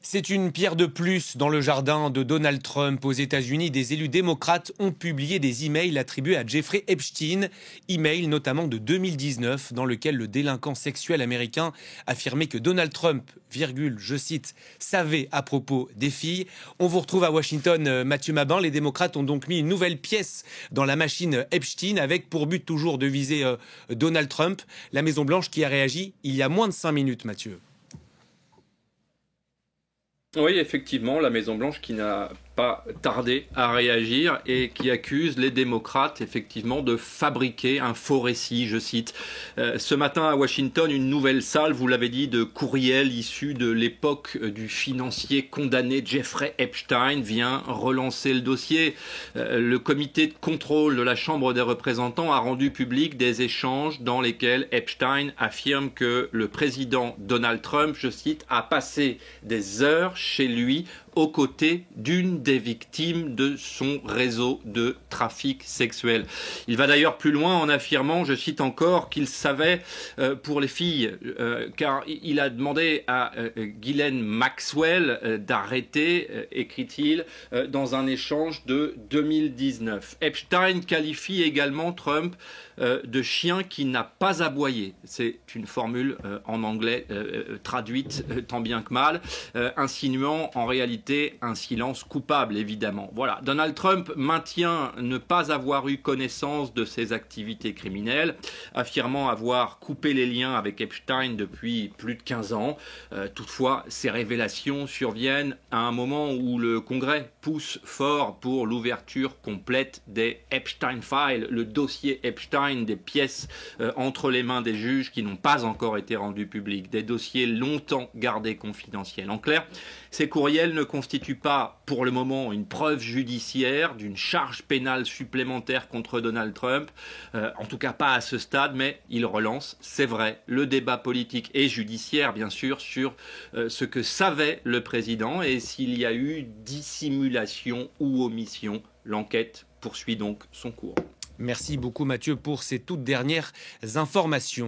C'est une pierre de plus dans le jardin de Donald Trump. Aux États-Unis, des élus démocrates ont publié des emails attribués à Jeffrey Epstein, emails notamment de 2019, dans lequel le délinquant sexuel américain affirmait que Donald Trump, je cite, savait à propos des filles. On vous retrouve à Washington, Mathieu Mabin. Les démocrates ont donc mis une nouvelle pièce dans la machine Epstein, avec pour but toujours de viser Donald Trump. La Maison-Blanche qui a réagi il y a moins de 5 minutes, Mathieu. Oui, effectivement, la Maison-Blanche qui n'a pas tardé à réagir et qui accuse les démocrates, effectivement, de fabriquer un faux récit, je cite. Ce matin à Washington, une nouvelle salle, vous l'avez dit, de courriels issus de l'époque du financier condamné Jeffrey Epstein vient relancer le dossier. Le comité de contrôle de la Chambre des représentants a rendu public des échanges dans lesquels Epstein affirme que le président Donald Trump, je cite, a passé des heures chez lui aux côtés d'une des victimes de son réseau de trafic sexuel. Il va d'ailleurs plus loin en affirmant, je cite encore, qu'il savait pour les filles, car il a demandé à Ghislaine Maxwell d'arrêter, écrit-il, dans un échange de 2019. Epstein qualifie également Trump de chien qui n'a pas aboyé. C'est une formule en anglais traduite tant bien que mal, insinuant en réalité un silence coupable, évidemment. Voilà. Donald Trump maintient ne pas avoir eu connaissance de ses activités criminelles, affirmant avoir coupé les liens avec Epstein depuis plus de 15 ans. Toutefois, ces révélations surviennent à un moment où le Congrès pousse fort pour l'ouverture complète des Epstein Files, le dossier Epstein, des pièces entre les mains des juges qui n'ont pas encore été rendues publiques, des dossiers longtemps gardés confidentiels. En clair, ces courriels ne constituent pas, pour le moment, une preuve judiciaire d'une charge pénale supplémentaire contre Donald Trump, en tout cas pas à ce stade, mais ils relancent, c'est vrai, le débat politique et judiciaire, bien sûr, sur ce que savait le président et s'il y a eu dissimulation ou omission. L'enquête poursuit donc son cours. Merci beaucoup Mathieu pour ces toutes dernières informations.